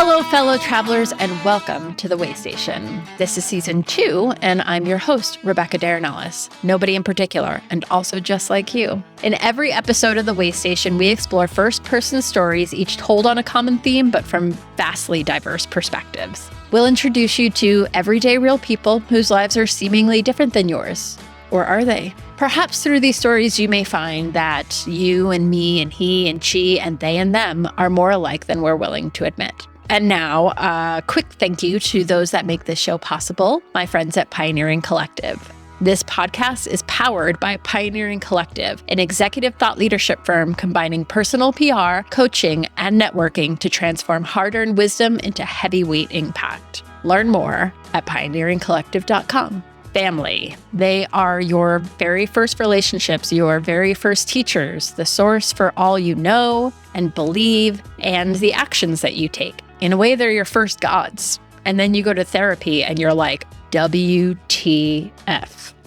Hello, fellow travelers, and welcome to the Waystation. This is season 2, and I'm your host, Rebecca Darenellis. Nobody in particular, and also just like you. In every episode of the Waystation, we explore first-person stories, each told on a common theme, but from vastly diverse perspectives. We'll introduce you to everyday real people whose lives are seemingly different than yours. Or are they? Perhaps through these stories, you may find that you and me and he and she and they and them are more alike than we're willing to admit. And now, a quick thank you to those that make this show possible, my friends at Pioneering Collective. This podcast is powered by Pioneering Collective, an executive thought leadership firm combining personal PR, coaching, and networking to transform hard-earned wisdom into heavyweight impact. Learn more at pioneeringcollective.com. Family. They are your very first relationships, your very first teachers, the source for all you know and believe, and the actions that you take. In a way, they're your first gods. And then you go to therapy and you're like, WTF.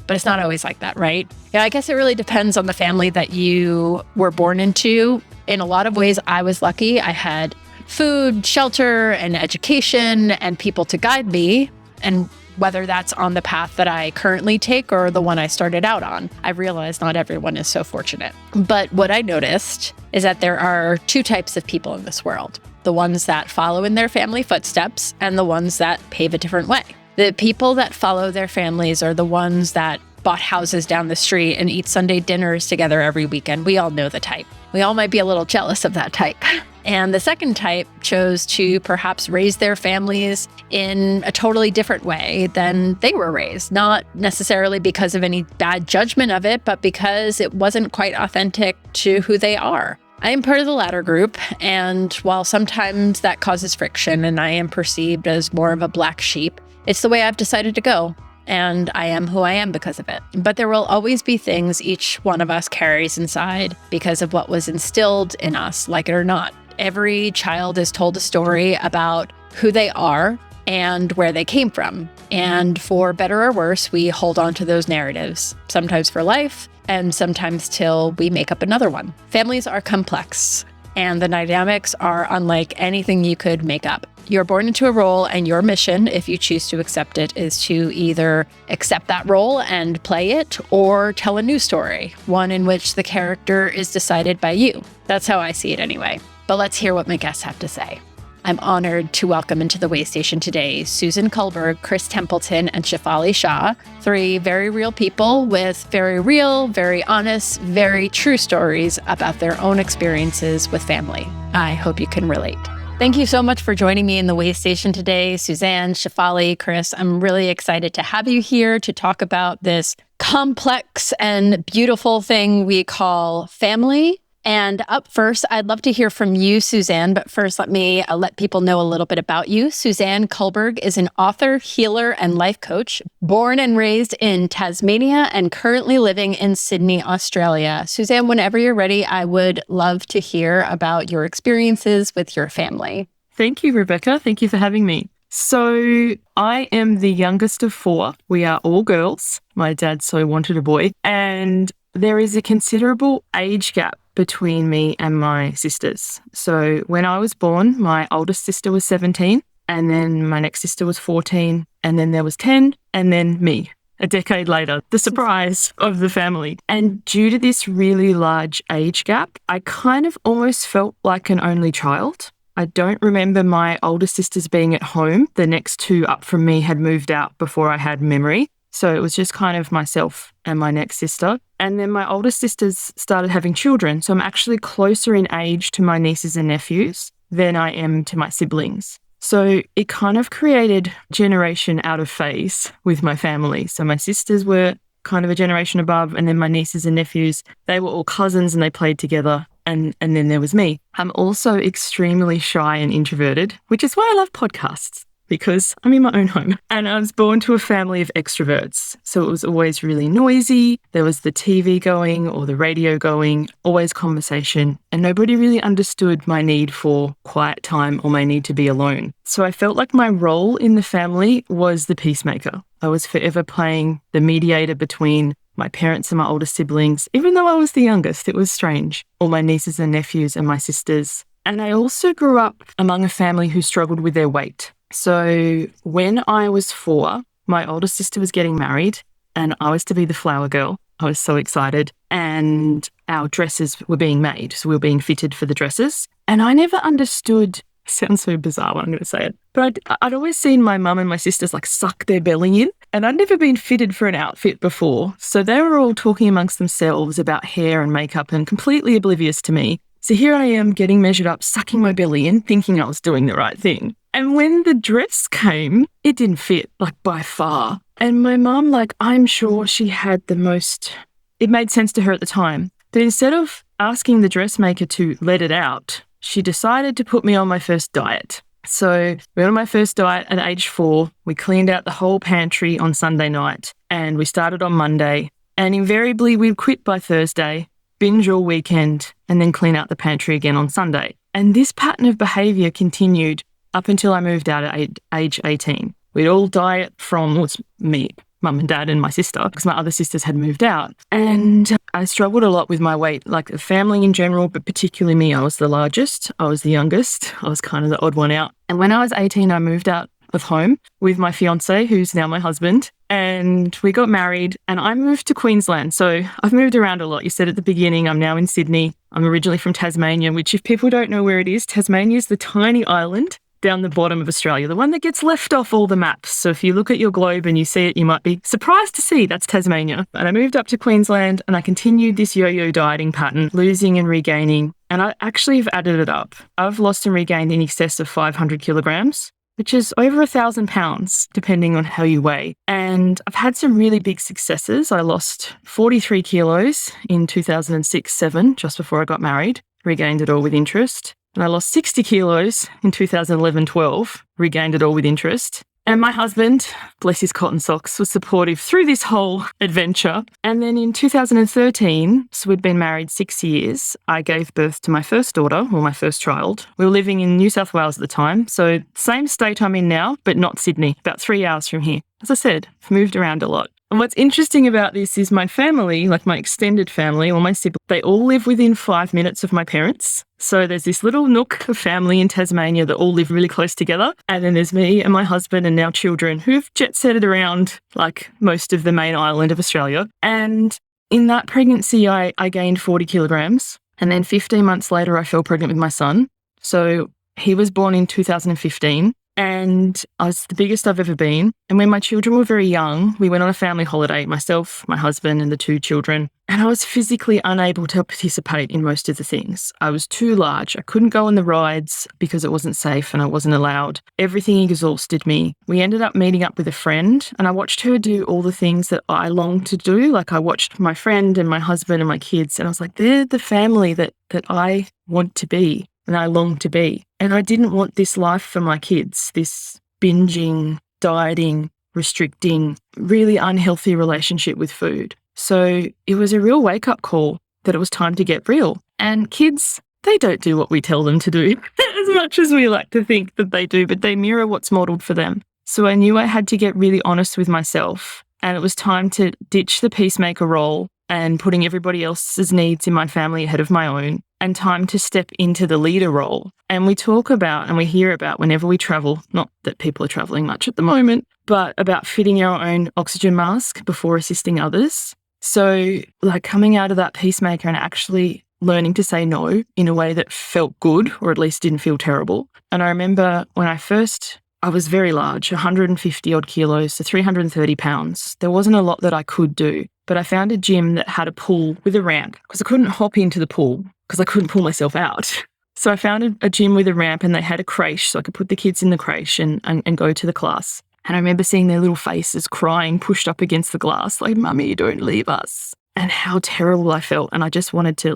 But it's not always like that, right? Yeah, I guess it really depends on the family that you were born into. In a lot of ways, I was lucky. I had food, shelter, and education, and people to guide me. And whether that's on the path that I currently take or the one I started out on, I realize not everyone is so fortunate. But what I noticed is that there are two types of people in this world. The ones that follow in their family footsteps and the ones that pave a different way. The people that follow their families are the ones that bought houses down the street and eat Sunday dinners together every weekend. We all know the type. We all might be a little jealous of that type. And the second type chose to perhaps raise their families in a totally different way than they were raised. Not necessarily because of any bad judgment of it, but because it wasn't quite authentic to who they are. I am part of the latter group, and while sometimes that causes friction and I am perceived as more of a black sheep, it's the way I've decided to go. And I am who I am because of it. But there will always be things each one of us carries inside because of what was instilled in us, like it or not. Every child is told a story about who they are and where they came from. And for better or worse, we hold on to those narratives, sometimes for life and sometimes till we make up another one. Families are complex, and the dynamics are unlike anything you could make up. You're born into a role, and your mission, if you choose to accept it, is to either accept that role and play it or tell a new story, one in which the character is decided by you. That's how I see it anyway. But let's hear what my guests have to say. I'm honored to welcome into the Waystation today Suzanne Culberg, Chris Templeton, and Shefali Shah, three very real people with very real, very honest, very true stories about their own experiences with family. I hope you can relate. Thank you so much for joining me in the Waystation today, Suzanne, Shefali, Chris. I'm really excited to have you here to talk about this complex and beautiful thing we call family. And up first, I'd love to hear from you, Suzanne. But first, let me let people know a little bit about you. Suzanne Culberg is an author, healer, and life coach, born and raised in Tasmania and currently living in Sydney, Australia. Suzanne, whenever you're ready, I would love to hear about your experiences with your family. Thank you, Rebecca. Thank you for having me. So I am the youngest of 4. We are all girls. My dad so wanted a boy. And there is a considerable age gap between me and my sisters. So when I was born, my oldest sister was 17, and then my next sister was 14, and then there was 10, and then me. A decade later, the surprise of the family. And due to this really large age gap, I kind of almost felt like an only child. I don't remember my older sisters being at home. The next 2 up from me had moved out before I had memory. So it was just kind of myself and my next sister. And then my older sisters started having children. So I'm actually closer in age to my nieces and nephews than I am to my siblings. So it kind of created generation out of phase with my family. So my sisters were kind of a generation above, and then my nieces and nephews, they were all cousins and they played together. And then there was me. I'm also extremely shy and introverted, which is why I love podcasts, because I'm in my own home. And I was born to a family of extroverts. So it was always really noisy. There was the TV going or the radio going, always conversation. And nobody really understood my need for quiet time or my need to be alone. So I felt like my role in the family was the peacemaker. I was forever playing the mediator between my parents and my older siblings. Even though I was the youngest, it was strange. All my nieces and nephews and my sisters. And I also grew up among a family who struggled with their weight. So when I was 4, my older sister was getting married and I was to be the flower girl. I was so excited. And our dresses were being made. So we were being fitted for the dresses. And I never understood, sounds so bizarre when I'm going to say it, but I'd always seen my mum and my sisters like suck their belly in. And I'd never been fitted for an outfit before. So they were all talking amongst themselves about hair and makeup and completely oblivious to me. So here I am getting measured up, sucking my belly in, thinking I was doing the right thing. And when the dress came, it didn't fit, like by far. And my mum, like, I'm sure she had the most, it made sense to her at the time. But instead of asking the dressmaker to let it out, she decided to put me on my first diet. So we went on my first diet at age 4. We cleaned out the whole pantry on Sunday night and we started on Monday. And invariably we'd quit by Thursday, binge all weekend, and then clean out the pantry again on Sunday. And this pattern of behaviour continued up until I moved out at age 18. We'd all diet from, well, it's me, mum and dad and my sister, because my other sisters had moved out. And I struggled a lot with my weight, like the family in general, but particularly me. I was the largest. I was the youngest. I was kind of the odd one out. And when I was 18, I moved out of home with my fiance, who's now my husband, and we got married and I moved to Queensland. So I've moved around a lot. You said at the beginning, I'm now in Sydney. I'm originally from Tasmania, which if people don't know where it is, Tasmania is the tiny island down the bottom of Australia, the one that gets left off all the maps. So if you look at your globe and you see it, you might be surprised to see that's Tasmania. And I moved up to Queensland and I continued this yo-yo dieting pattern, losing and regaining. And I actually have added it up. I've lost and regained in excess of 500 kilograms, which is over 1,000 pounds, depending on how you weigh. And I've had some really big successes. I lost 43 kilos in 2006-07, just before I got married, regained it all with interest. And I lost 60 kilos in 2011-12, regained it all with interest. And my husband, bless his cotton socks, was supportive through this whole adventure. And then in 2013, so we'd been married 6 years, I gave birth to my first daughter, or my first child. We were living in New South Wales at the time, so same state I'm in now, but not Sydney, about 3 hours from here. As I said, I've moved around a lot. And what's interesting about this is my family, like my extended family, or my siblings, they all live within 5 minutes of my parents. So there's this little nook of family in Tasmania that all live really close together. And then there's me and my husband and now children who've jet-setted around like most of the main island of Australia. And in that pregnancy, I gained 40 kilograms. And then 15 months later, I fell pregnant with my son. So he was born in 2015. And I was the biggest I've ever been. And when my children were very young, we went on a family holiday, myself, my husband, and the 2 children. And I was physically unable to participate in most of the things. I was too large. I couldn't go on the rides because it wasn't safe and I wasn't allowed. Everything exhausted me. We ended up meeting up with a friend and I watched her do all the things that I longed to do. Like I watched my friend and my husband and my kids and I was like, they're the family that I want to be. And I long to be. And I didn't want this life for my kids, this binging, dieting, restricting, really unhealthy relationship with food. So it was a real wake-up call that it was time to get real. And kids, they don't do what we tell them to do, as much as we like to think that they do, but they mirror what's modelled for them. So I knew I had to get really honest with myself. And it was time to ditch the peacemaker role and putting everybody else's needs in my family ahead of my own, and time to step into the leader role. And we talk about and we hear about whenever we travel, not that people are traveling much at the moment, but about fitting our own oxygen mask before assisting others. So like coming out of that peacemaker and actually learning to say no in a way that felt good, or at least didn't feel terrible. And I remember when I was very large, 150 odd kilos, so 330 pounds. There wasn't a lot that I could do, but I found a gym that had a pool with a ramp because I couldn't hop into the pool because I couldn't pull myself out. So I found a gym with a ramp and they had a creche so I could put the kids in the creche and go to the class. And I remember seeing their little faces crying, pushed up against the glass, like, "Mummy, don't leave us." And how terrible I felt. And I just wanted to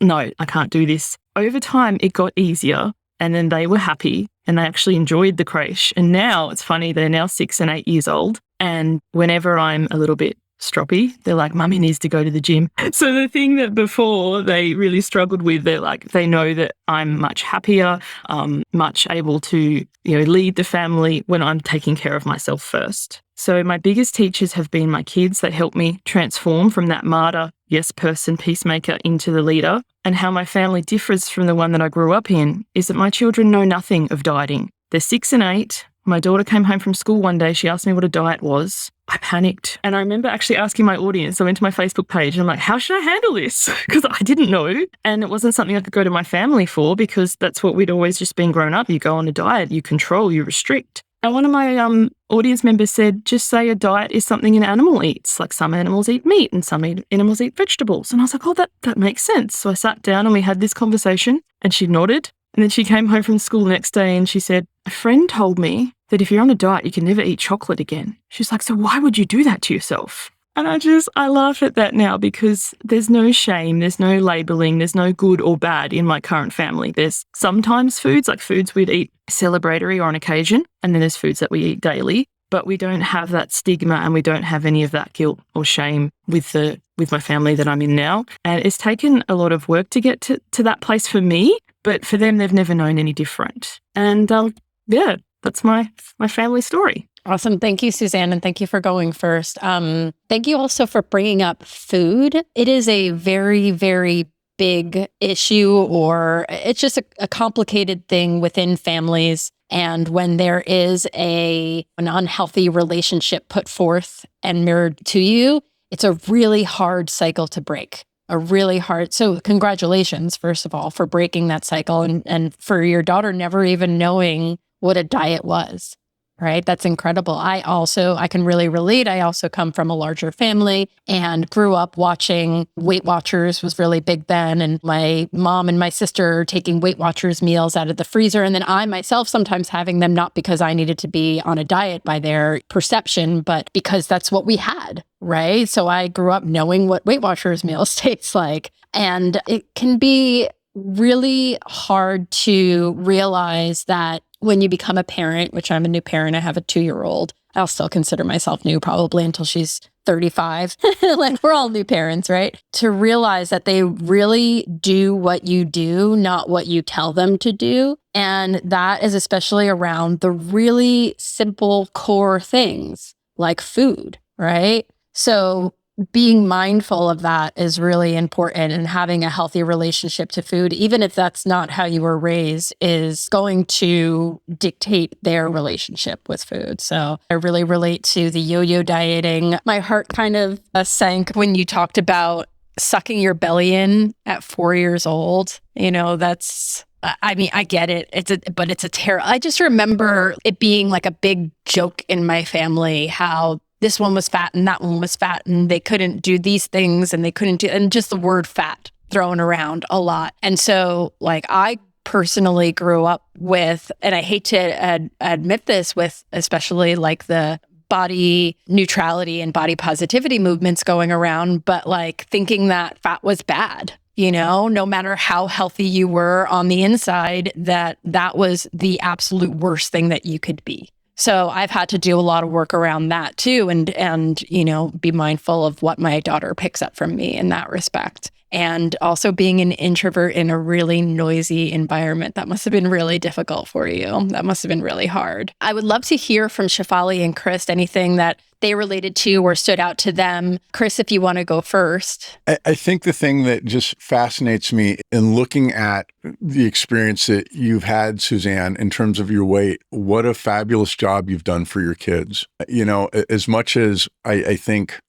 no, I can't do this. Over time, it got easier. And then they were happy and they actually enjoyed the creche. And now it's funny, they're now 6 and 8 years old. And whenever I'm a little bit stroppy, they're like, "Mummy needs to go to the gym." So the thing that before they really struggled with, they know that I'm much happier, much able to, lead the family when I'm taking care of myself first. So my biggest teachers have been my kids. They helped me transform from that martyr, yes person, peacemaker into the leader. and how my family differs from the one that I grew up in is that my children know nothing of dieting. They're 6 and 8. My daughter came home from school one day. She asked me what a diet was. I panicked. And I remember actually asking my audience, I went to my Facebook page and I'm like, how should I handle this? Because I didn't know. And it wasn't something I could go to my family for because that's what we'd always just been grown up. You go on a diet, you control, you restrict. And one of my audience members said, just say a diet is something an animal eats. Like some animals eat meat and some animals eat vegetables. And I was like, oh, that makes sense. So I sat down and we had this conversation and she nodded. And then she came home from school the next day and she said, a friend told me that if you're on a diet, you can never eat chocolate again. She's like, so why would you do that to yourself? And I laugh at that now because there's no shame, there's no labeling, there's no good or bad in my current family. There's sometimes foods, like foods we'd eat celebratory or on occasion, and then there's foods that we eat daily, but we don't have that stigma and we don't have any of that guilt or shame with my family that I'm in now. And it's taken a lot of work to get to that place for me, but for them, they've never known any different. And yeah, that's my family story. Awesome. Thank you, Suzanne. And thank you for going first. Thank you also for bringing up food. It is a very, very big issue, or it's just a complicated thing within families. And when there is an unhealthy relationship put forth and mirrored to you, it's a really hard cycle to break. So congratulations, first of all, for breaking that cycle and for your daughter never even knowing what a diet was. Right? That's incredible. I can really relate. I also come from a larger family and grew up watching Weight Watchers was really big then. And my mom and my sister taking Weight Watchers meals out of the freezer. And then I myself sometimes having them, not because I needed to be on a diet by their perception, but because that's what we had. Right? So I grew up knowing what Weight Watchers meals taste like. And it can be really hard to realize that when you become a parent, which I'm a new parent, I have a 2-year-old. I'll still consider myself new probably until she's 35. Like we're all new parents, right? To realize that they really do what you do, not what you tell them to do. And that is especially around the really simple core things like food, right? So being mindful of that is really important, and having a healthy relationship to food, even if that's not how you were raised, is going to dictate their relationship with food. So I really relate to the yo-yo dieting. My heart kind of sank when you talked about sucking your belly in at 4 years old. You know, I get it. But it's a terror. I just remember it being like a big joke in my family, how this one was fat and that one was fat and they couldn't do these things and and just the word fat thrown around a lot. And so like I personally grew up with, and I hate to admit this, with especially like the body neutrality and body positivity movements going around, but like thinking that fat was bad. You know, no matter how healthy you were on the inside, that was the absolute worst thing that you could be. So I've had to do a lot of work around that too, and you know, be mindful of what my daughter picks up from me in that respect. And also being an introvert in a really noisy environment, that must have been really difficult for you. That must have been really hard. I would love to hear from Shefali and Chris anything that they related to or stood out to them. Chris, if you want to go first. I think the thing that just fascinates me in looking at the experience that you've had, Suzanne, in terms of your weight, what a fabulous job you've done for your kids. You know, as much as I think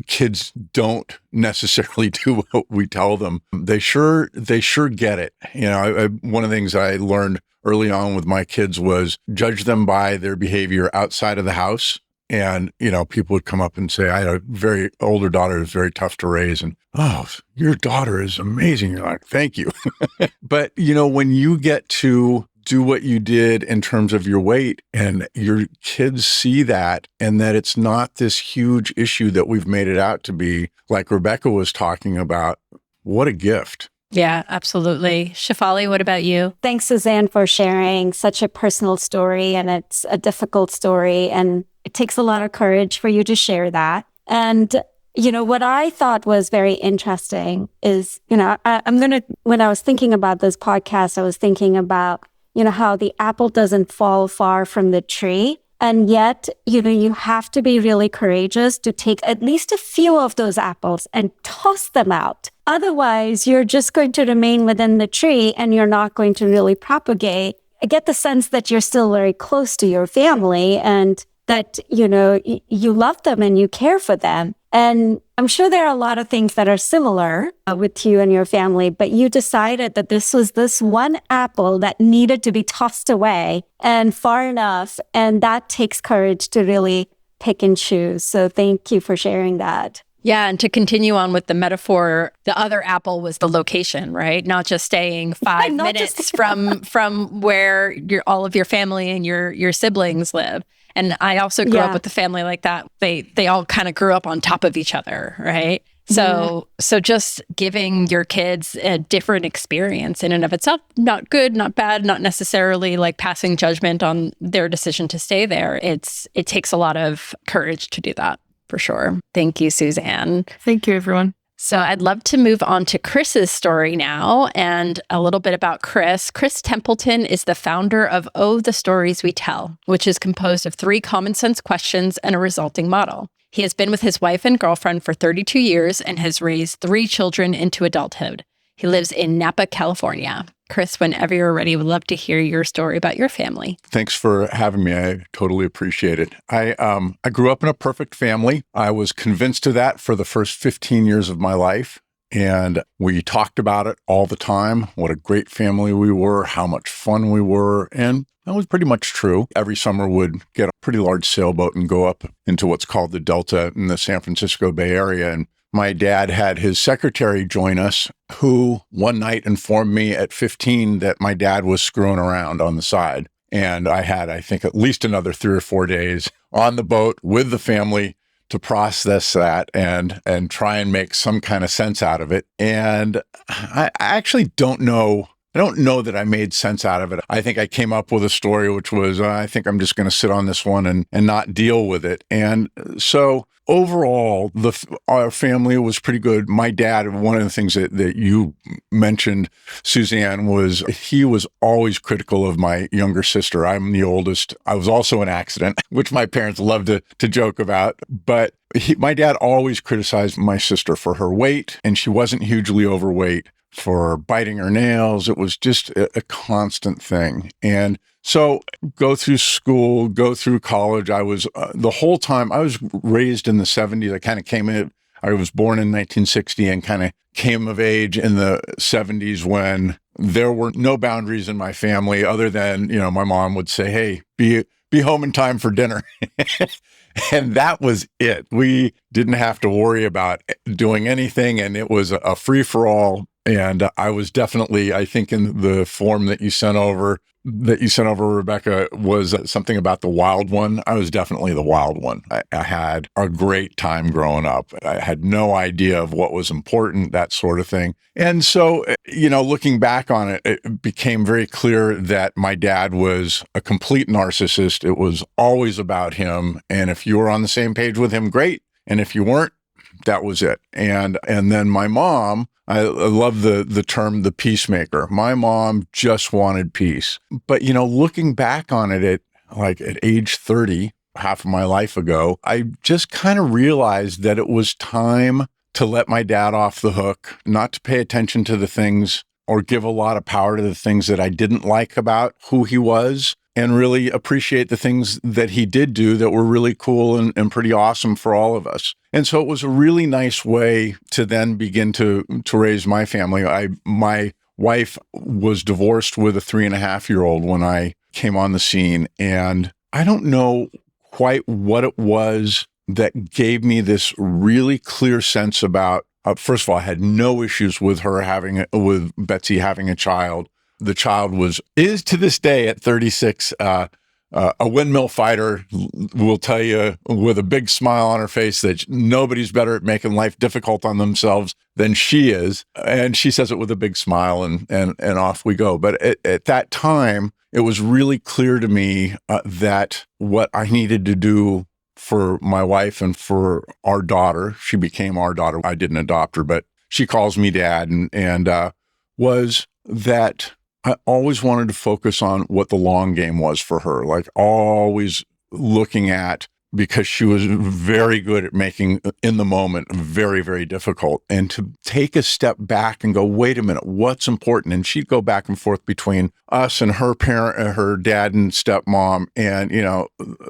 kids don't necessarily do what we tell them, they sure get it. You know, one of the things I learned early on with my kids was judge them by their behavior outside of the house. And, you know, people would come up and say, I had a very older daughter who's very tough to raise. And, oh, your daughter is amazing. You're like, thank you. But, you know, when you get to do what you did in terms of your weight and your kids see that, and that it's not this huge issue that we've made it out to be, like Rebecca was talking about, what a gift. Yeah, absolutely. Shefali, what about you? Thanks, Suzanne, for sharing such a personal story, and it's a difficult story, and it takes a lot of courage for you to share that. And, you know, what I thought was very interesting is, you know, when I was thinking about this podcast, I was thinking about, you know, how the apple doesn't fall far from the tree. And yet, you have to be really courageous to take at least a few of those apples and toss them out. Otherwise, you're just going to remain within the tree and you're not going to really propagate. I get the sense that you're still very close to your family and that, you love them and you care for them. And I'm sure there are a lot of things that are similar with you and your family, but you decided that this was this one apple that needed to be tossed away and far enough. And that takes courage to really pick and choose. So thank you for sharing that. Yeah, and to continue on with the metaphor, the other apple was the location, right? Not just staying 5 minutes from where all of your family and your siblings live. And I also grew up with a family like that. They all kind of grew up on top of each other, right? So just giving your kids a different experience in and of itself, not good, not bad, not necessarily like passing judgment on their decision to stay there. It takes a lot of courage to do that, for sure. Thank you, Suzanne. Thank you, everyone. So I'd love to move on to Chris's story now and a little bit about Chris. Chris Templeton is the founder of Oh, the Stories We Tell, which is composed of 3 common sense questions and a resulting model. He has been with his wife and girlfriend for 32 years and has raised 3 children into adulthood. He lives in Napa, California. Chris, whenever you're ready, we'd love to hear your story about your family. Thanks for having me. I totally appreciate it. I grew up in a perfect family. I was convinced of that for the first 15 years of my life. And we talked about it all the time, what a great family we were, how much fun we were. And that was pretty much true. Every summer would get a pretty large sailboat and go up into what's called the Delta in the San Francisco Bay Area. And my dad had his secretary join us, who one night informed me at 15 that my dad was screwing around on the side. And I had, I think, at least another 3 or 4 days on the boat with the family to process that and try and make some kind of sense out of it. And I actually don't know. I don't know that I made sense out of it. I think I came up with a story, which was, I think I'm just going to sit on this one and not deal with it. And so overall, our family was pretty good. My dad, one of the things that you mentioned, Suzanne, was he was always critical of my younger sister. I'm the oldest. I was also an accident, which my parents loved to joke about. But my dad always criticized my sister for her weight, and she wasn't hugely overweight, for biting her nails. It was just a constant thing. And so go through school, go through college. I was the whole time I was raised in the 70s. I kind of came in. I was born in 1960 and kind of came of age in the 70s when there were no boundaries in my family other than, my mom would say, "Hey, be home in time for dinner." And that was it. We didn't have to worry about doing anything, and it was a free-for-all. And I was definitely, I think in the form that you sent over, Rebecca, was something about the wild one. I was definitely the wild one. I had a great time growing up. I had no idea of what was important, that sort of thing. And so, looking back on it, it became very clear that my dad was a complete narcissist. It was always about him. And if you were on the same page with him, great. And if you weren't, that was it. And then my mom, I love the term, the peacemaker. My mom just wanted peace. But, looking back on it at age 30, half of my life ago, I just kind of realized that it was time to let my dad off the hook, not to pay attention to the things or give a lot of power to the things that I didn't like about who he was, and really appreciate the things that he did do that were really cool and pretty awesome for all of us. And so it was a really nice way to then begin to raise my family. My wife was divorced with a 3.5-year-old when I came on the scene. And I don't know quite what it was that gave me this really clear sense about, first of all, I had no issues with with Betsy having a child. The child is to this day at 36, a windmill fighter, will tell you with a big smile on her face that nobody's better at making life difficult on themselves than she is. And she says it with a big smile and off we go. But at that time, it was really clear to me that what I needed to do for my wife and for our daughter, she became our daughter. I didn't adopt her, but she calls me dad, and was that I always wanted to focus on what the long game was for her, like always looking at, because she was very good at making in the moment very, very difficult. And to take a step back and go, wait a minute, what's important? And she'd go back and forth between us and her parent, her dad and stepmom. And,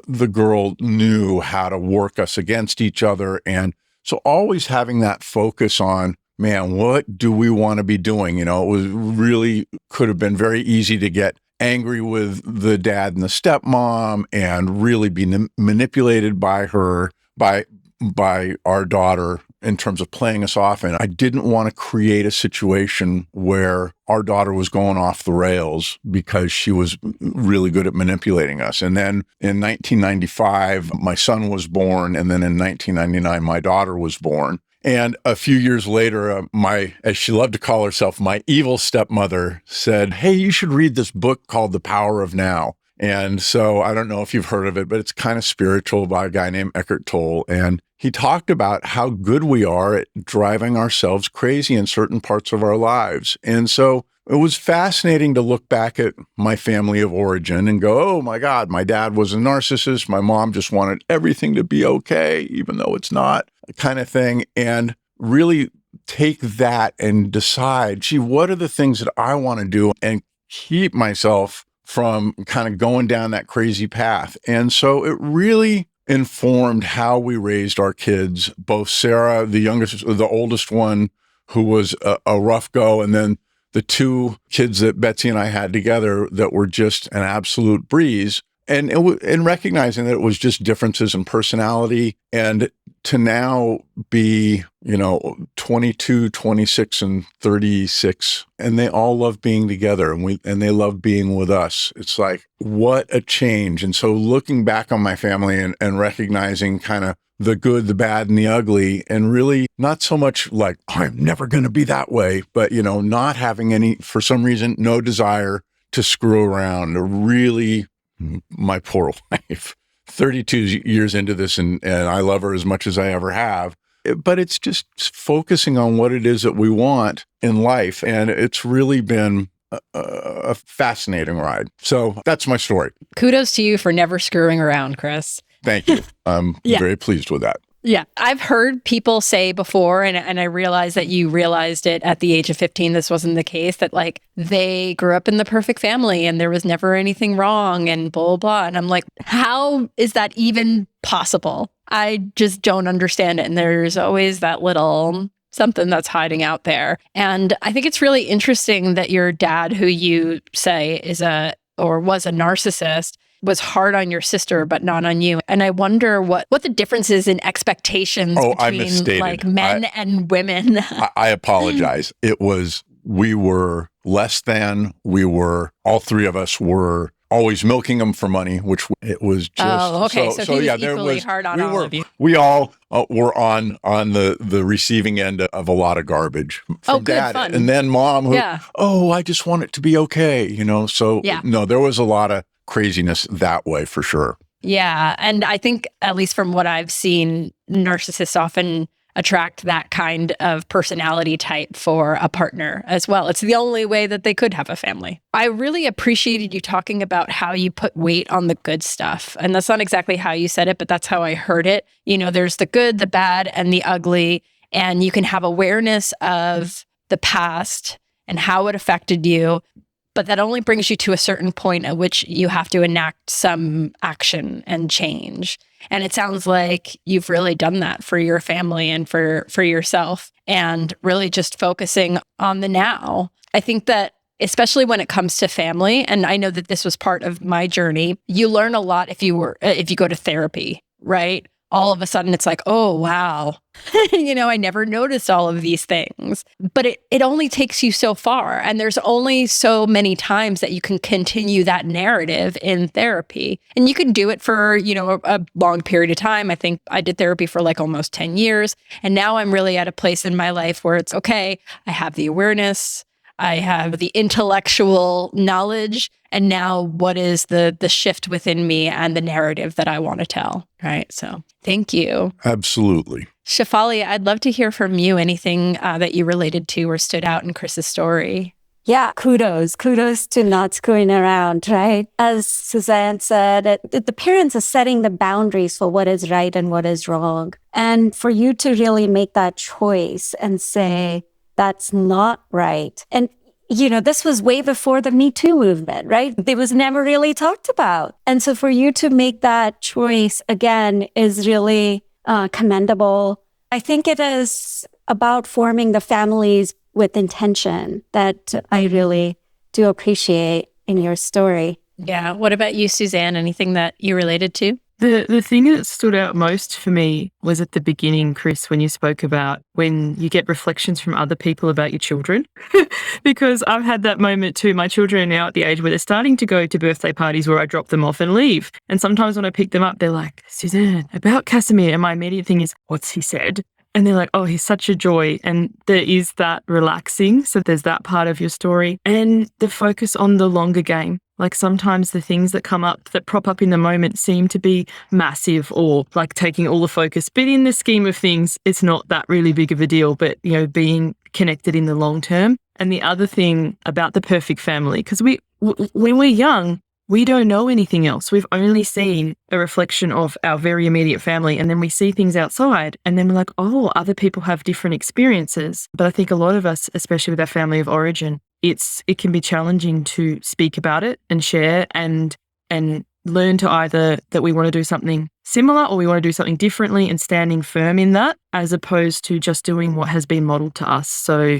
the girl knew how to work us against each other. And so always having that focus on, man, what do we want to be doing? It was really could have been very easy to get angry with the dad and the stepmom and really be manipulated by her, by our daughter in terms of playing us off. And I didn't want to create a situation where our daughter was going off the rails because she was really good at manipulating us. And then in 1995, my son was born. And then in 1999, my daughter was born. And a few years later, as she loved to call herself, my evil stepmother said, hey, you should read this book called The Power of Now. And so I don't know if you've heard of it, but it's kind of spiritual, by a guy named Eckhart Tolle. And he talked about how good we are at driving ourselves crazy in certain parts of our lives. And so it was fascinating to look back at my family of origin and go, oh my God, my dad was a narcissist. My mom just wanted everything to be okay, even though it's not, kind of thing. And really take that and decide, gee, what are the things that I want to do and keep myself from kind of going down that crazy path. And so it really informed how we raised our kids, both Sarah, the oldest one, who was a rough go, and then the two kids that Betsy and I had together that were just an absolute breeze. And in recognizing that it was just differences in personality, and to now be, 22, 26, and 36, and they all love being together, and they love being with us. It's like, what a change. And so looking back on my family and recognizing kind of the good, the bad, and the ugly, and really not so much like, I'm never going to be that way, but, not having any, for some reason, no desire to screw around, or really, my poor wife, 32 years into this, and I love her as much as I ever have. But it's just focusing on what it is that we want in life. And it's really been a fascinating ride. So that's my story. Kudos to you for never screwing around, Chris. Thank you. I'm very pleased with that. Yeah. I've heard people say before, and I realized that you realized it at the age of 15, this wasn't the case, that like they grew up in the perfect family and there was never anything wrong and blah, blah, blah. And I'm like, how is that even possible? I just don't understand it. And there's always that little something that's hiding out there. And I think it's really interesting that your dad, who you say was a narcissist, was hard on your sister, but not on you. And I wonder what the difference is in expectations between like men and women. I apologize. We were less than, all three of us were always milking them for money, which it was just. Oh, okay. So he was equally hard on all of you. We all were on the receiving end of a lot of garbage from Dad. Fun. And then Mom, who, I just want it to be okay, So no, there was a lot of craziness that way for sure. Yeah. And I think, at least from what I've seen, narcissists often attract that kind of personality type for a partner as well. It's the only way that they could have a family. I really appreciated you talking about how you put weight on the good stuff. And that's not exactly how you said it, but that's how I heard it. There's the good, the bad, and the ugly. And you can have awareness of the past and how it affected you. But that only brings you to a certain point at which you have to enact some action and change. And it sounds like you've really done that for your family and for yourself, and really just focusing on the now. I think that especially when it comes to family, and I know that this was part of my journey, you learn a lot if you go to therapy, right? All of a sudden it's like, oh, wow, I never noticed all of these things. But it only takes you so far. And there's only so many times that you can continue that narrative in therapy. And you can do it for, a long period of time. I think I did therapy for like almost 10 years. And now I'm really at a place in my life where it's okay, I have the awareness, I have the intellectual knowledge, and now what is the shift within me and the narrative that I want to tell, right? So thank you. Absolutely. Shefali, I'd love to hear from you anything that you related to or stood out in Chris's story. Yeah, kudos to not screwing around, right? As Suzanne said, the parents are setting the boundaries for what is right and what is wrong. And for you to really make that choice and say, that's not right. And, this was way before the Me Too movement, right? It was never really talked about. And so for you to make that choice again is really commendable. I think it is about forming the families with intention that I really do appreciate in your story. Yeah. What about you, Suzanne? Anything that you related to? The thing that stood out most for me was at the beginning, Chris, when you spoke about when you get reflections from other people about your children. Because I've had that moment too. My children are now at the age where they're starting to go to birthday parties where I drop them off and leave. And sometimes when I pick them up, they're like, Suzanne, about Casimir. And my immediate thing is, what's he said? And they're like, oh, he's such a joy. And there is that relaxing. So there's that part of your story. And the focus on the longer game. Like sometimes the things that come up, that prop up in the moment seem to be massive or like taking all the focus. But in the scheme of things, it's not that really big of a deal. But, being connected in the long term. And the other thing about the perfect family, because when we're young, we don't know anything else. We've only seen a reflection of our very immediate family. And then we see things outside and then we're like, oh, other people have different experiences. But I think a lot of us, especially with our family of origin, it can be challenging to speak about it and share and learn to either that we want to do something similar or we want to do something differently and standing firm in that as opposed to just doing what has been modeled to us. So,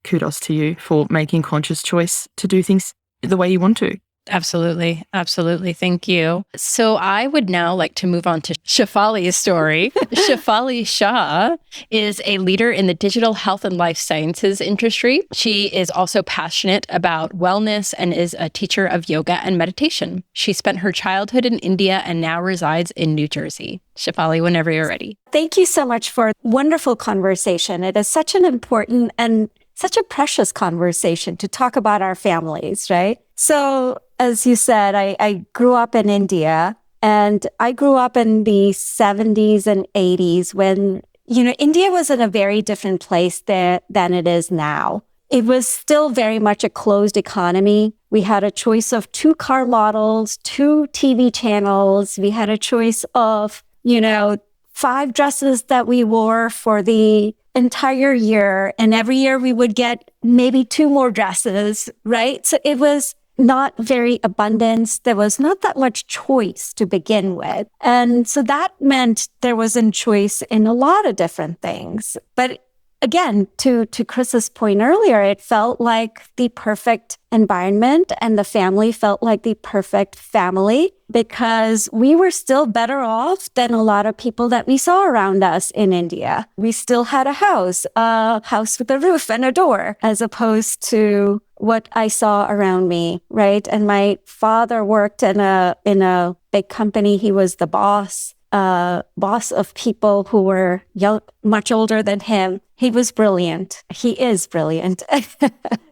kudos to you for making conscious choice to do things the way you want to. Absolutely. Absolutely. Thank you. So I would now like to move on to Shefali's story. Shefali Shah is a leader in the digital health and life sciences industry. She is also passionate about wellness and is a teacher of yoga and meditation. She spent her childhood in India and now resides in New Jersey. Shefali, whenever you're ready. Thank you so much for a wonderful conversation. It is such an important and such a precious conversation to talk about our families, right? So, as you said, I grew up in India, and I grew up in the 70s and 80s when, India was in a very different place there than it is now. It was still very much a closed economy. We had a choice of 2 car models, 2 TV channels. We had a choice of, 5 dresses that we wore for the entire year. And every year we would get maybe 2 more dresses, right? So it was not very abundant. There was not that much choice to begin with. And so that meant there wasn't choice in a lot of different things. But again, to Chris's point earlier, it felt like the perfect environment and the family felt like the perfect family because we were still better off than a lot of people that we saw around us in India. We still had a house with a roof and a door, as opposed to what I saw around me, right? And my father worked in a big company. He was the boss of people who were young, much older than him. He was brilliant. He is brilliant.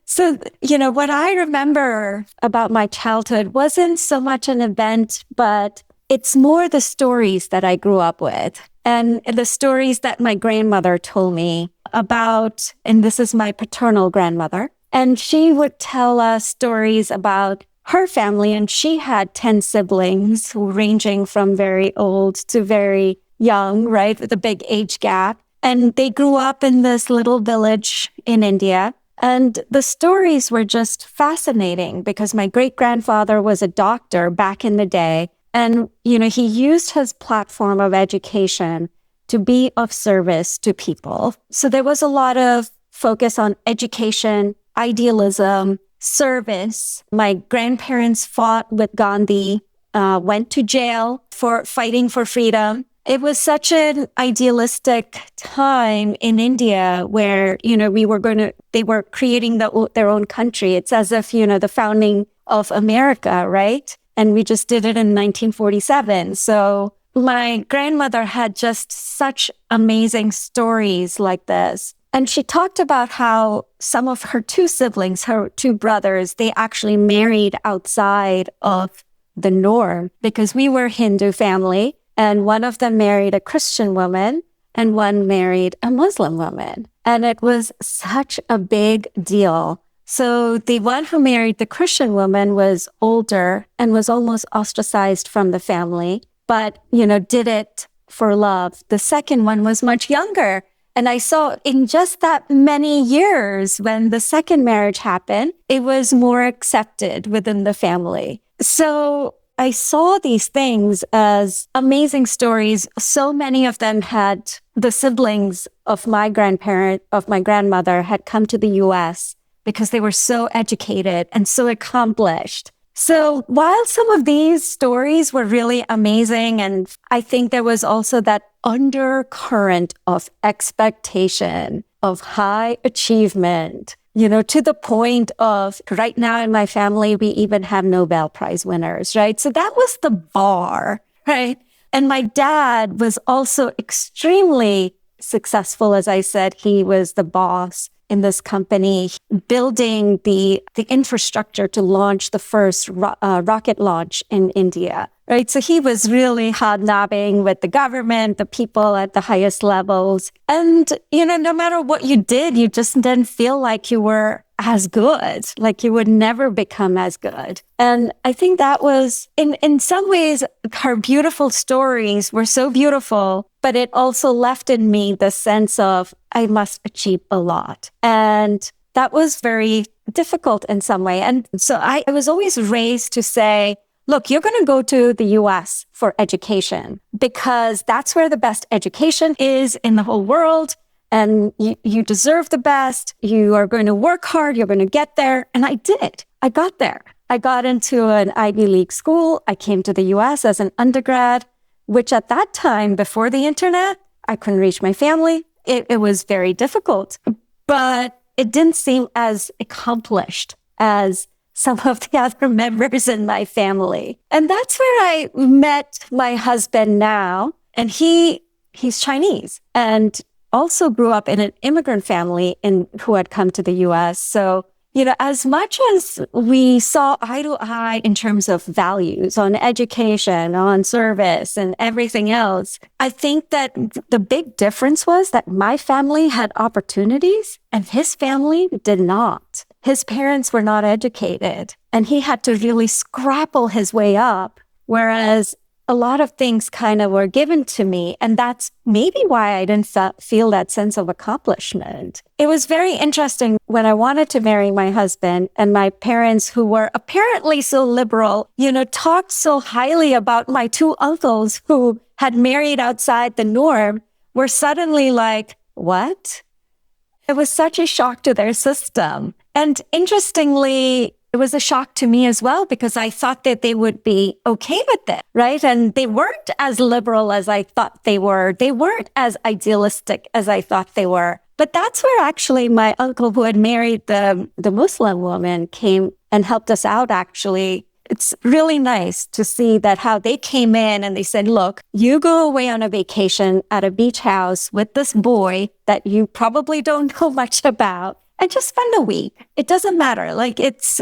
So, what I remember about my childhood wasn't so much an event, but it's more the stories that I grew up with and the stories that my grandmother told me about, and this is my paternal grandmother. And she would tell us stories about her family, and she had 10 siblings ranging from very old to very young, right, with a big age gap. And they grew up in this little village in India. And the stories were just fascinating because my great-grandfather was a doctor back in the day. And, he used his platform of education to be of service to people. So there was a lot of focus on education, idealism, service. My grandparents fought with Gandhi, went to jail for fighting for freedom. It was such an idealistic time in India where, they were creating their own country. It's as if, the founding of America, right? And we just did it in 1947. So my grandmother had just such amazing stories like this. And she talked about how some of her 2 siblings, her 2 brothers, they actually married outside of the norm because we were Hindu family. And one of them married a Christian woman and one married a Muslim woman. And it was such a big deal. So the one who married the Christian woman was older and was almost ostracized from the family, but, did it for love. The second one was much younger. And I saw in just that many years when the second marriage happened, it was more accepted within the family. So I saw these things as amazing stories. So many of them had the siblings of my grandmother had come to the US because they were so educated and so accomplished. So while some of these stories were really amazing, and I think there was also that undercurrent of expectation, of high achievement, to the point of right now in my family, we even have Nobel Prize winners, right? So that was the bar, right? And my dad was also extremely successful. As I said, he was the boss in this company, building the infrastructure to launch the first rocket launch in India, right? So he was really hobnobbing with the government, the people at the highest levels. And, no matter what you did, you just didn't feel like you were as good, like you would never become as good. And I think that was, in some ways, her beautiful stories were so beautiful, but it also left in me the sense of, I must achieve a lot. And that was very difficult in some way. And so I was always raised to say, look, you're going to go to the US for education because that's where the best education is in the whole world. And you deserve the best. You are going to work hard. You're going to get there. And I did. I got there. I got into an Ivy League school. I came to the US as an undergrad, which at that time, before the internet, I couldn't reach my family. It was very difficult, but it didn't seem as accomplished as some of the other members in my family. And that's where I met my husband now. And he's Chinese and also grew up in an immigrant family who had come to the US. So, as much as we saw eye to eye in terms of values on education, on service and everything else, I think that the big difference was that my family had opportunities and his family did not. His parents were not educated and he had to really scrapple his way up, whereas a lot of things kind of were given to me. And that's maybe why I didn't feel that sense of accomplishment. It was very interesting when I wanted to marry my husband and my parents, who were apparently so liberal, talked so highly about my two uncles who had married outside the norm, were suddenly like, what? It was such a shock to their system. And interestingly, it was a shock to me as well, because I thought that they would be okay with it, right? And they weren't as liberal as I thought they were. They weren't as idealistic as I thought they were. But that's where actually my uncle, who had married the Muslim woman, came and helped us out, actually. It's really nice to see that how they came in and they said, look, you go away on a vacation at a beach house with this boy that you probably don't know much about, and just spend a week. It doesn't matter.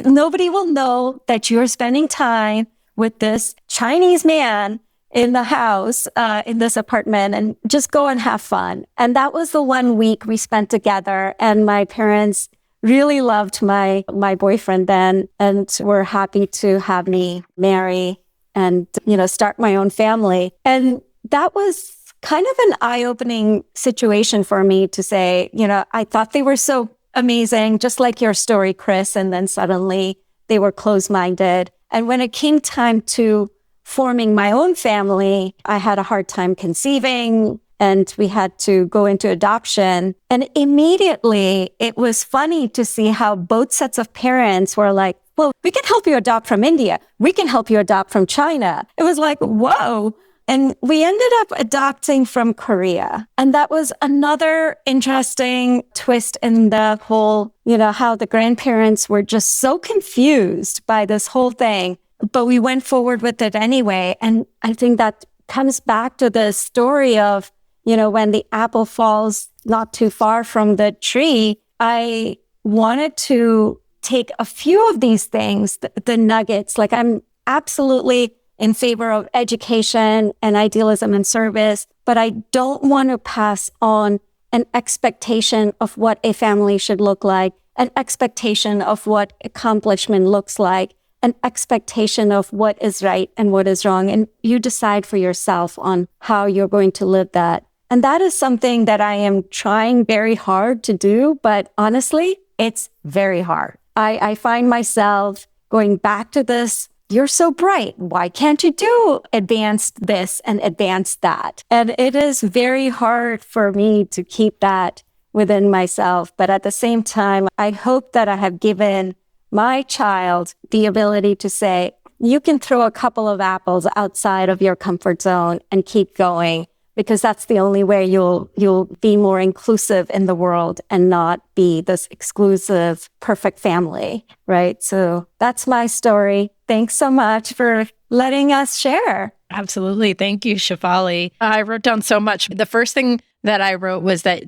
Nobody will know that you're spending time with this Chinese man in the house, in this apartment, and just go and have fun. And that was the 1 week we spent together. And my parents really loved my boyfriend then, and were happy to have me marry and, start my own family. And that was kind of an eye-opening situation for me to say, I thought they were so amazing, just like your story, Chris. And then suddenly they were closed-minded. And when it came time to forming my own family, I had a hard time conceiving and we had to go into adoption. And immediately it was funny to see how both sets of parents were like, well, we can help you adopt from India. We can help you adopt from China. It was like, whoa. And we ended up adopting from Korea. And that was another interesting twist in the whole, how the grandparents were just so confused by this whole thing. But we went forward with it anyway. And I think that comes back to the story of, when the apple falls not too far from the tree. I wanted to take a few of these things, the nuggets, like I'm absolutely in favor of education and idealism and service, but I don't want to pass on an expectation of what a family should look like an expectation of what accomplishment looks like, an expectation of what is right and what is wrong. And you decide for yourself on how you're going to live that. And that is something that I am trying very hard to do. But honestly, it's very hard. I find myself going back to this. You're so bright. Why can't you do advanced this and advanced that? And it is very hard for me to keep that within myself. But at the same time, I hope that I have given my child the ability to say, you can throw a couple of apples outside of your comfort zone and keep going, because that's the only way you'll be more inclusive in the world and not be this exclusive, perfect family, right? So that's my story. Thanks so much for letting us share. Absolutely. Thank you, Shefali. I wrote down so much. The first thing that I wrote was that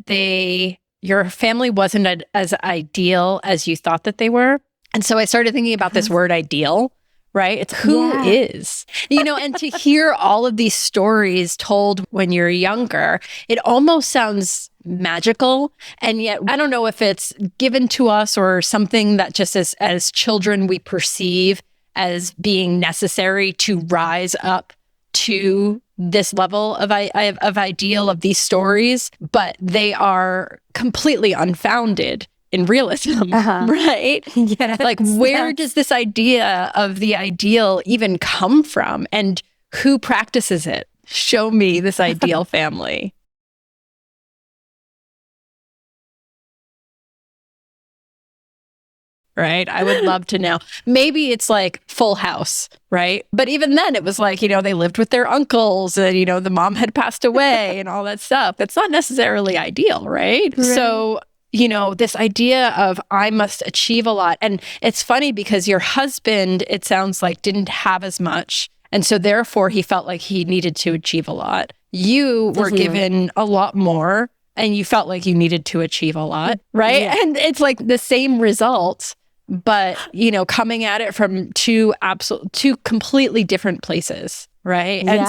your family wasn't as ideal as you thought that they were. And so I started thinking about this word ideal, right? It's who is, and to hear all of these stories told when you're younger, it almost sounds magical. And yet, I don't know if it's given to us or something that just as children, we perceive as being necessary to rise up to this level of ideal of these stories, but they are completely unfounded in realism, right? Yes. Like, where does this idea of the ideal even come from? And who practices it? Show me this ideal family. Right? I would love to know. Maybe it's like Full House, right? But even then it was like, they lived with their uncles and, the mom had passed away and all that stuff. That's not necessarily ideal, right? So, this idea of I must achieve a lot. And it's funny because your husband, it sounds like, didn't have as much. And so therefore he felt like he needed to achieve a lot. You were given a lot more and you felt like you needed to achieve a lot, right? Yeah. And it's like the same result, but, coming at it from two completely different places, right? Yeah. And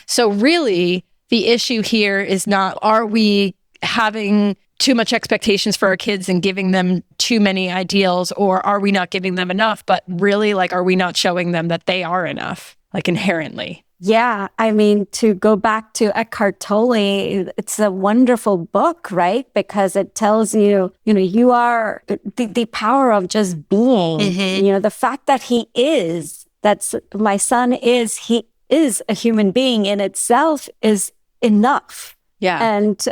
so really the issue here is not, are we having too much expectations for our kids and giving them too many ideals, or are we not giving them enough? But really, like, are we not showing them that they are enough, like inherently? Yeah. I mean, to go back to Eckhart Tolle, it's a wonderful book, right? Because it tells you, you are the power of just being, the fact that my son he is a human being in itself is enough. Yeah. And,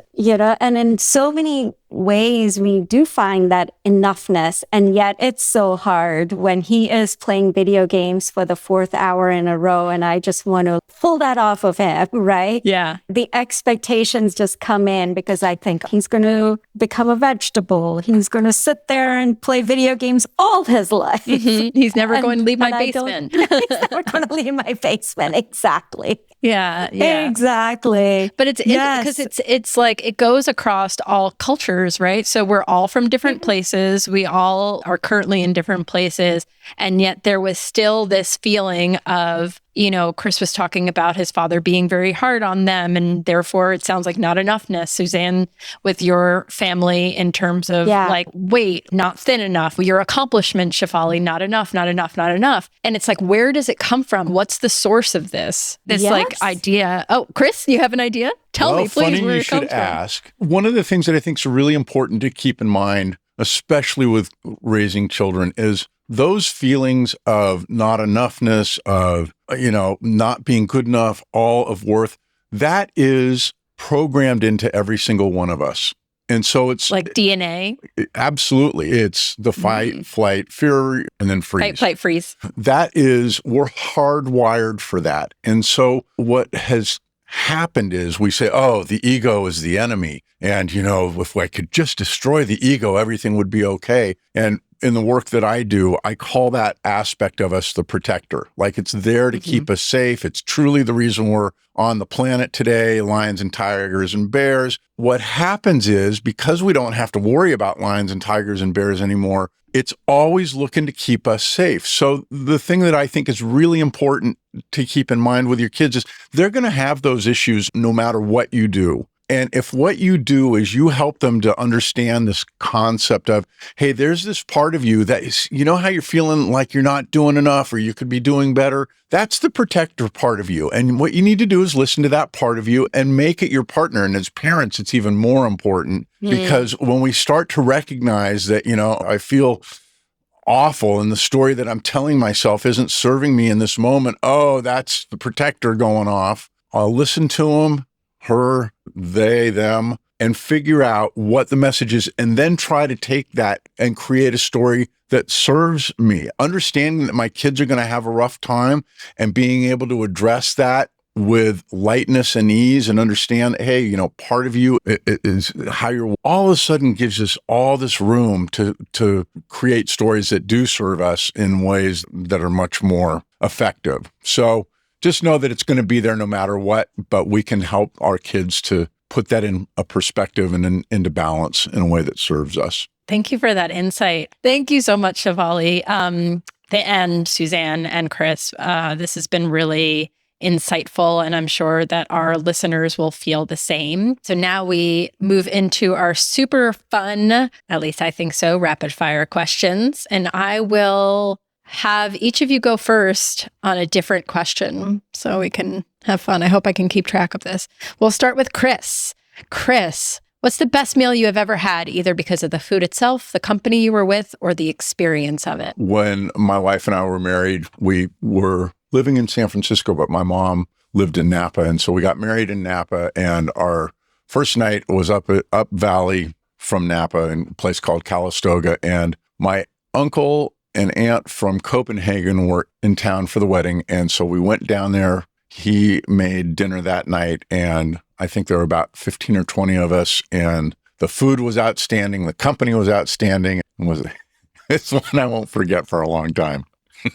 and in so many ways, we do find that enoughness. And yet it's so hard when he is playing video games for the 4th hour in a row. And I just want to pull that off of him, right? Yeah. The expectations just come in because I think he's going to become a vegetable. He's going to sit there and play video games all his life. He's never going to leave my basement. He's never going to leave my basement. Exactly. Yeah. Exactly. But it's like it goes across all cultures, right? So we're all from different places. We all are currently in different places. And yet there was still this feeling of, Chris was talking about his father being very hard on them. And therefore it sounds like not enoughness. Suzanne, with your family in terms of like weight, not thin enough. Your accomplishment, Shefali, not enough. And it's like, where does it come from? What's the source of this? This like idea. Oh, Chris, you have an idea? Tell me, please, funny where you it comes should ask. One of the things that I think is really important to keep in mind, especially with raising children, is those feelings of not enoughness, of, not being good enough, all of worth, that is programmed into every single one of us. And so it's like DNA. Absolutely. It's the fight, flight, fear, and then freeze. Fight, freeze. That is, we're hardwired for that. And so what has happened is we say, oh, the ego is the enemy. And, if I could just destroy the ego, everything would be okay. And in the work that I do, I call that aspect of us the protector. Like, it's there to keep us safe. It's truly the reason we're on the planet today, lions and tigers and bears. What happens is, because we don't have to worry about lions and tigers and bears anymore, it's always looking to keep us safe. So the thing that I think is really important to keep in mind with your kids is they're going to have those issues no matter what you do. And if what you do is you help them to understand this concept of, hey, there's this part of you that is, you know how you're feeling like you're not doing enough or you could be doing better? That's the protector part of you. And what you need to do is listen to that part of you and make it your partner. And as parents, it's even more important because when we start to recognize that, I feel awful and the story that I'm telling myself isn't serving me in this moment, oh, that's the protector going off. I'll listen to them, her, they, them, and figure out what the message is, and then try to take that and create a story that serves me. Understanding that my kids are going to have a rough time and being able to address that with lightness and ease and understand, hey, part of you is how you're all of a sudden gives us all this room to create stories that do serve us in ways that are much more effective. So just know that it's going to be there no matter what, but we can help our kids to put that in a perspective and into balance in a way that serves us. Thank you for that insight. Thank you so much, Shefali, and Suzanne and Chris. This has been really insightful, and I'm sure that our listeners will feel the same. So now we move into our super fun, at least I think so, rapid fire questions. And I will have each of you go first on a different question so we can have fun. I hope I can keep track of this. We'll start with Chris. Chris, what's the best meal you have ever had, either because of the food itself, the company you were with, or the experience of it? When my wife and I were married, we were living in San Francisco, but my mom lived in Napa. And so we got married in Napa, and our first night was up valley from Napa in a place called Calistoga. And my uncle and aunt from Copenhagen were in town for the wedding. And so we went down there. He made dinner that night, and I think there were about 15 or 20 of us, and the food was outstanding. The company was outstanding. It's one I won't forget for a long time.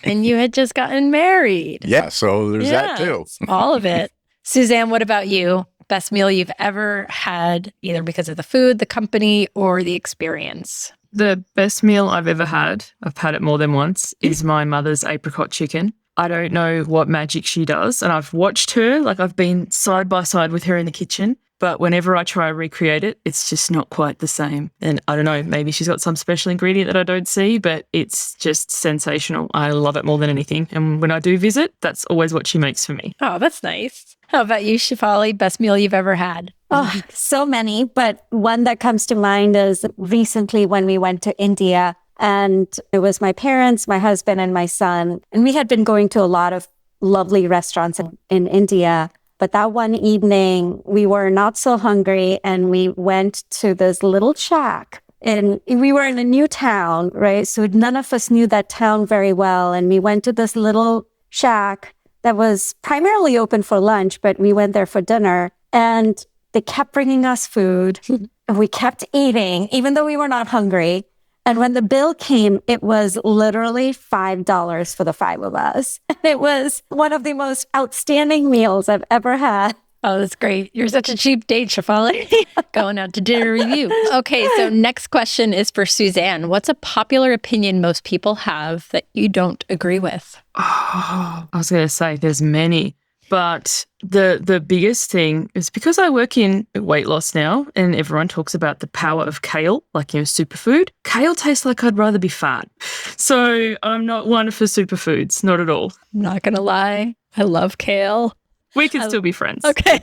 And you had just gotten married. Yeah, so there's that too. All of it. Suzanne, what about you? Best meal you've ever had, either because of the food, the company, or the experience? The best meal I've ever had, I've had it more than once, is my mother's apricot chicken. I don't know what magic she does, and I've watched her, like I've been side by side with her in the kitchen, but whenever I try to recreate it, it's just not quite the same. And I don't know, maybe she's got some special ingredient that I don't see, but it's just sensational. I love it more than anything. And when I do visit, that's always what she makes for me. Oh, that's nice. How about you, Shefali? Best meal you've ever had? Oh, so many, but one that comes to mind is recently when we went to India, and it was my parents, my husband, and my son. And we had been going to a lot of lovely restaurants in India. But that one evening, we were not so hungry, and we went to this little shack. And we were in a new town, right? So none of us knew that town very well. And we went to this little shack that was primarily open for lunch, but we went there for dinner. And they kept bringing us food. And we kept eating, even though we were not hungry. And when the bill came, it was literally $5 for the five of us. It was one of the most outstanding meals I've ever had. Oh, that's great. You're such a cheap date, Shefali. Going out to dinner review. Okay, so next question is for Suzanne. What's a popular opinion most people have that you don't agree with? Oh, I was going to say there's many. But the biggest thing is because I work in weight loss now, and everyone talks about the power of kale, like, superfood. Kale tastes like I'd rather be fat. So I'm not one for superfoods, not at all. I'm not going to lie. I love kale. We can still be friends. Okay.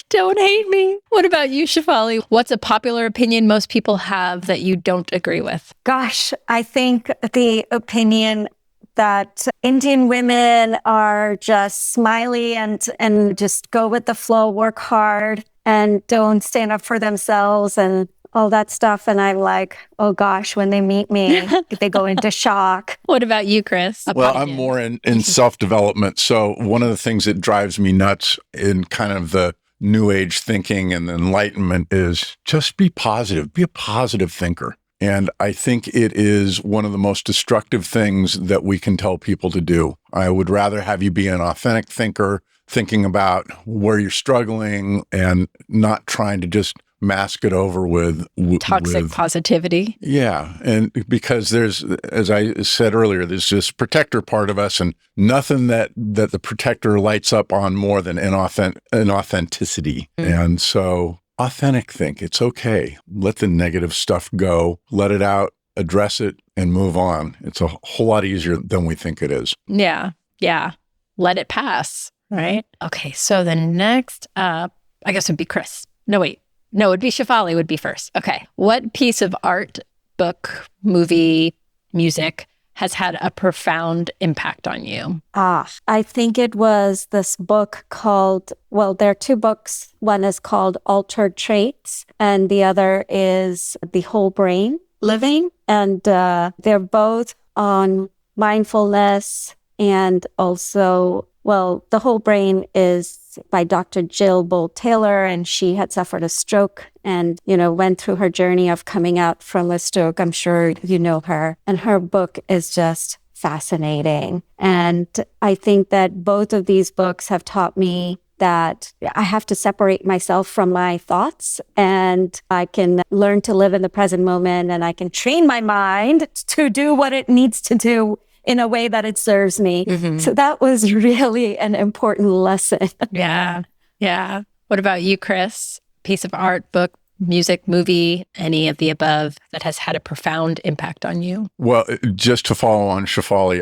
Don't hate me. What about you, Shefali? What's a popular opinion most people have that you don't agree with? Gosh, I think the opinion that Indian women are just smiley and just go with the flow, work hard, and don't stand up for themselves and all that stuff. And I'm like, oh gosh, when they meet me, they go into shock. What about you, Chris? Well, I'm more in self-development. So one of the things that drives me nuts in kind of the new age thinking and enlightenment is just be positive, be a positive thinker. And I think it is one of the most destructive things that we can tell people to do. I would rather have you be an authentic thinker, thinking about where you're struggling and not trying to just mask it over with toxic positivity. Yeah. And because there's, as I said earlier, there's this protector part of us, and nothing that the protector lights up on more than inauthenticity. And so authentic think. It's okay. Let the negative stuff go, let it out, address it, and move on. It's a whole lot easier than we think it is. Yeah. Yeah. Let it pass. Right. Okay. So the next up, I guess would be Chris. No, wait. No, it'd be Shefali would be first. Okay. What piece of art, book, movie, music has had a profound impact on you? I think it was this book called, well, there are two books. One is called Altered Traits, and the other is The Whole Brain Living. And they're both on mindfulness and also, well, The Whole Brain is by Dr. Jill Bolt Taylor, and she had suffered a stroke and, went through her journey of coming out from a stroke. I'm sure you know her. And her book is just fascinating. And I think that both of these books have taught me that I have to separate myself from my thoughts, and I can learn to live in the present moment, and I can train my mind to do what it needs to do in a way that it serves me. Mm-hmm. So that was really an important lesson. Yeah. Yeah. What about you, Chris? Piece of art, book, music, movie, any of the above that has had a profound impact on you? Well, just to follow on Shefali,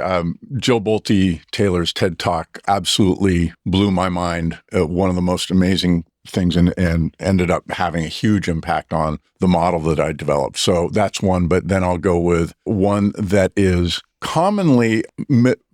Jill Bolte Taylor's TED Talk absolutely blew my mind. One of the most amazing things and ended up having a huge impact on the model that I developed. So that's one, but then I'll go with one that is commonly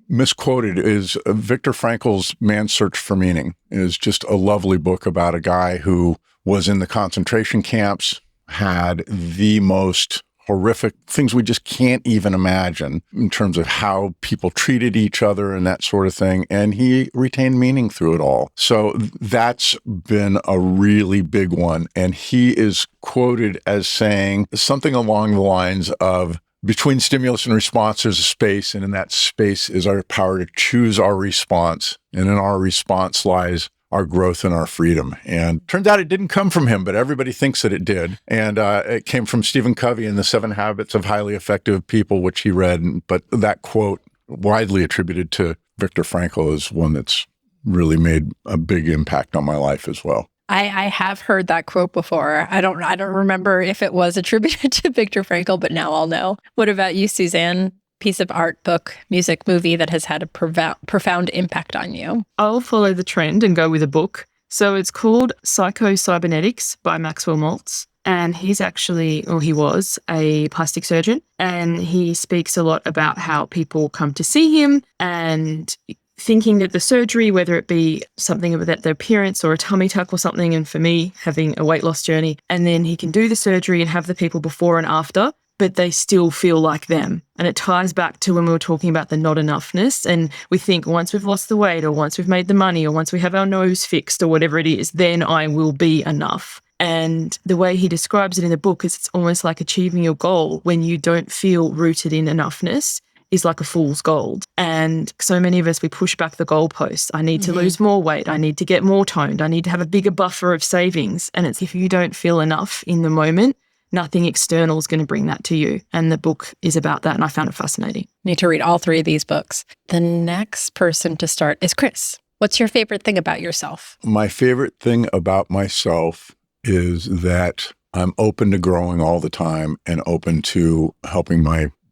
misquoted is Viktor Frankl's Man's Search for Meaning. It is just a lovely book about a guy who was in the concentration camps, had the most horrific things we just can't even imagine in terms of how people treated each other and that sort of thing. And he retained meaning through it all. So that's been a really big one. And he is quoted as saying something along the lines of, between stimulus and response, there's a space, and in that space is our power to choose our response. And in our response lies our growth and our freedom. And turns out it didn't come from him, but everybody thinks that it did. And it came from Stephen Covey in The 7 Habits of Highly Effective People, which he read. But that quote, widely attributed to Viktor Frankl, is one that's really made a big impact on my life as well. I have heard that quote before. I don't remember if it was attributed to Viktor Frankl, but now I'll know. What about you, Suzanne? Piece of art, book, music, movie that has had a profound impact on you? I'll follow the trend and go with a book. So it's called Psycho-Cybernetics by Maxwell Maltz. And he was a plastic surgeon. And he speaks a lot about how people come to see him and thinking that the surgery, whether it be something about their appearance or a tummy tuck or something, and for me, having a weight loss journey, and then he can do the surgery and have the people before and after, but they still feel like them. And it ties back to when we were talking about the not enoughness. And we think once we've lost the weight or once we've made the money or once we have our nose fixed or whatever it is, then I will be enough. And the way he describes it in the book is it's almost like achieving your goal when you don't feel rooted in enoughness is like a fool's gold. And so many of us, we push back the goalposts. I need to lose more weight. I need to get more toned. I need to have a bigger buffer of savings. And it's if you don't feel enough in the moment, nothing external is going to bring that to you. And the book is about that. And I found it fascinating. Need to read all three of these books. The next person to start is Chris. What's your favorite thing about yourself? My favorite thing about myself is that I'm open to growing all the time and open to helping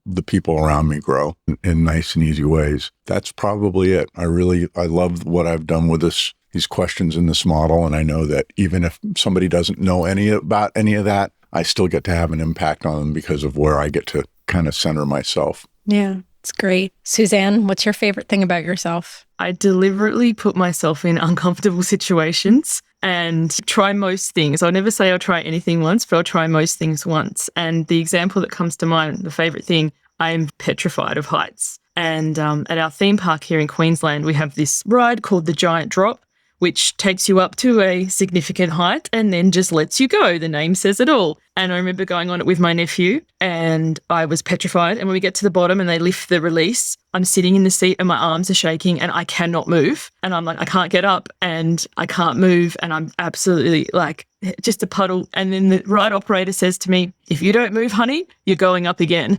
the people around me grow in nice and easy ways. That's probably it. I love what I've done with these questions in this model. And I know that even if somebody doesn't know about any of that, I still get to have an impact on them because of where I get to kind of center myself. Yeah, it's great. Suzanne, what's your favorite thing about yourself? I deliberately put myself in uncomfortable situations and try most things. I'll never say I'll try anything once, but I'll try most things once. And the example that comes to mind, the favorite thing, I'm petrified of heights. And at our theme park here in Queensland, we have this ride called the Giant Drop, which takes you up to a significant height and then just lets you go. The name says it all. And I remember going on it with my nephew and I was petrified. And when we get to the bottom and they lift the release, I'm sitting in the seat and my arms are shaking and I cannot move. And I'm like, I can't get up and I can't move. And I'm absolutely like just a puddle. And then the ride operator says to me, if you don't move, honey, you're going up again.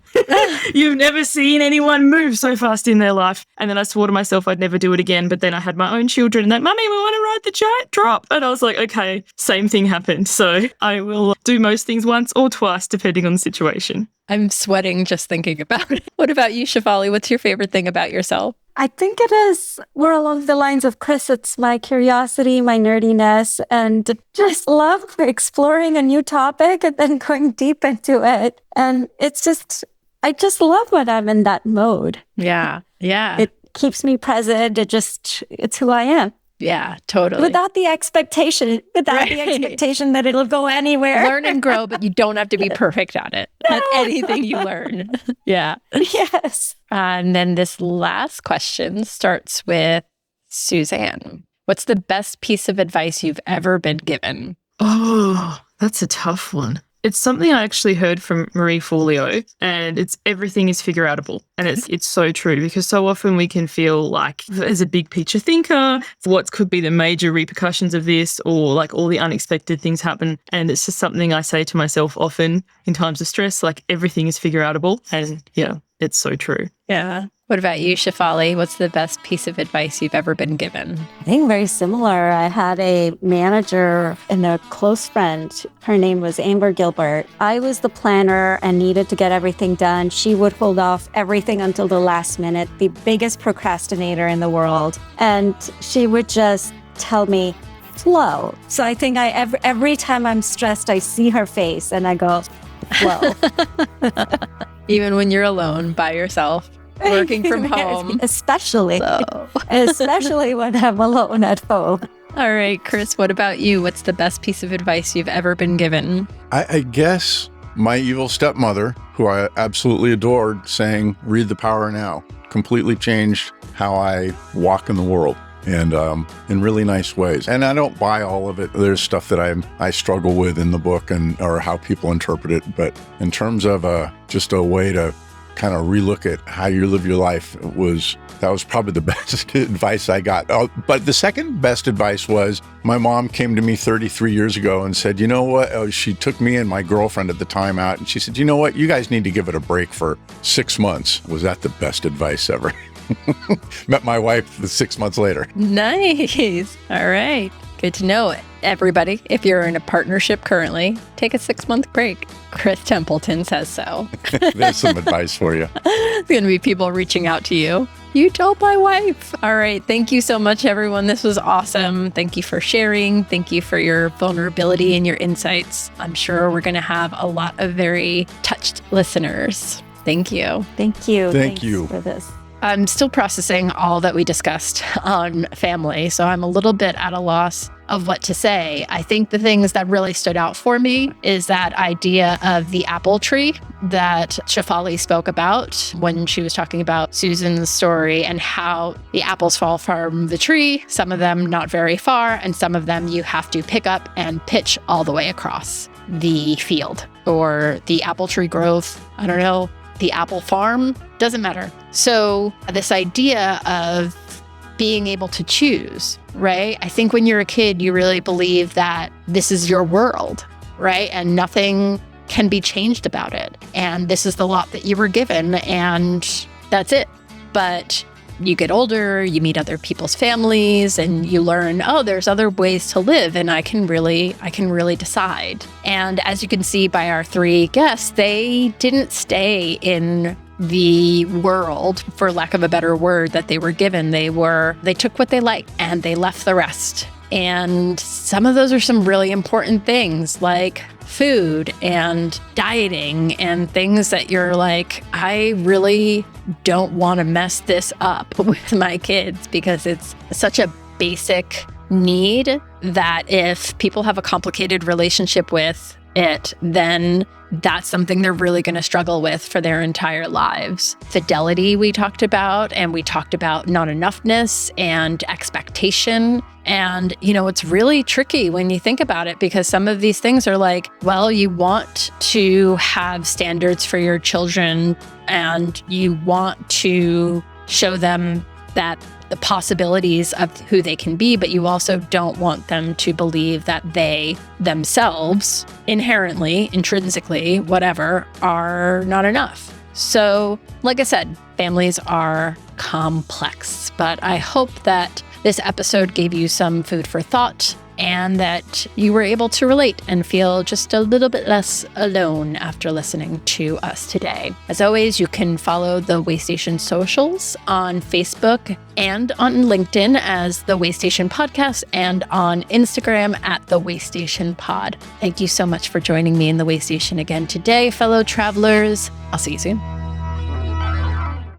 You've never seen anyone move so fast in their life. And then I swore to myself I'd never do it again. But then I had my own children and that, Mummy, we want to ride the giant drop. And I was like, okay, same thing happened. So I will do most things once or twice, depending on the situation. I'm sweating just thinking about it. What about you, Shefali? What's your favorite thing about yourself? I think it is more along the lines of Chris. It's my curiosity, my nerdiness, and just love exploring a new topic and then going deep into it. And it's just, I just love when I'm in that mode. Yeah. Yeah. It keeps me present. It's who I am. Yeah, totally. Without the expectation that it'll go anywhere. Learn and grow, but you don't have to be perfect at it. At anything you learn. Yeah. Yes. And then this last question starts with Suzanne. What's the best piece of advice you've ever been given? Oh, that's a tough one. It's something I actually heard from Marie Forleo, and it's everything is figure outable. And it's so true, because so often we can feel like as a big picture thinker, what could be the major repercussions of this, or like all the unexpected things happen. And it's just something I say to myself often in times of stress, like everything is figure outable. And yeah, it's so true. Yeah. What about you, Shefali? What's the best piece of advice you've ever been given? I think very similar. I had a manager and a close friend. Her name was Amber Gilbert. I was the planner and needed to get everything done. She would hold off everything until the last minute, the biggest procrastinator in the world. And she would just tell me, flow. So I think every time I'm stressed, I see her face and I go, flow. Even when you're alone by yourself, working from home. Especially when I'm alone at home. All right, Chris, what about you? What's the best piece of advice you've ever been given? I guess my evil stepmother, who I absolutely adored, saying, read the power now, completely changed how I walk in the world. And in really nice ways. And I don't buy all of it. There's stuff that I struggle with in the book or how people interpret it. But in terms of just a way to kind of relook at how you live your life, that was probably the best advice I got. But the second best advice was my mom came to me 33 years ago and said, you know what? She took me and my girlfriend at the time out and she said, you know what? You guys need to give it a break for 6 months. Was that the best advice ever? Met my wife 6 months later. Nice. All right. Good to know. Everybody, if you're in a partnership currently, take a 6-month break. Chris Templeton says so. There's some advice for you. There's going to be people reaching out to you. You told my wife. All right. Thank you so much, everyone. This was awesome. Thank you for sharing. Thank you for your vulnerability and your insights. I'm sure we're going to have a lot of very touched listeners. Thank you. Thank you. Thank you for this. I'm still processing all that we discussed on family, so I'm a little bit at a loss of what to say. I think the things that really stood out for me is that idea of the apple tree that Shefali spoke about when she was talking about Susan's story and how the apples fall from the tree, some of them not very far, and some of them you have to pick up and pitch all the way across the field or the apple tree grove. I don't know. The apple farm, doesn't matter. So this idea of being able to choose, right? I think when you're a kid, you really believe that this is your world, right? And nothing can be changed about it. And this is the lot that you were given, and that's it. But you get older, you meet other people's families, and you learn, oh, there's other ways to live, and I can really decide. And as you can see by our 3 guests, they didn't stay in the world, for lack of a better word, that they were given. They took what they liked and they left the rest. And some of those are some really important things, like food and dieting and things that you're like, I really don't want to mess this up with my kids, because it's such a basic need that if people have a complicated relationship with it, then that's something they're really going to struggle with for their entire lives. Fidelity we talked about, and we talked about not enoughness and expectation. And, it's really tricky when you think about it, because some of these things are like, well, you want to have standards for your children and you want to show them that the possibilities of who they can be, but you also don't want them to believe that they themselves inherently, intrinsically, whatever, are not enough. So, like I said, families are complex, but I hope that this episode gave you some food for thought and that you were able to relate and feel just a little bit less alone after listening to us today. As always, you can follow the Waystation socials on Facebook and on LinkedIn as the Waystation Podcast and on Instagram at the Waystation Pod. Thank you so much for joining me in the Waystation again today, fellow travelers. I'll see you soon.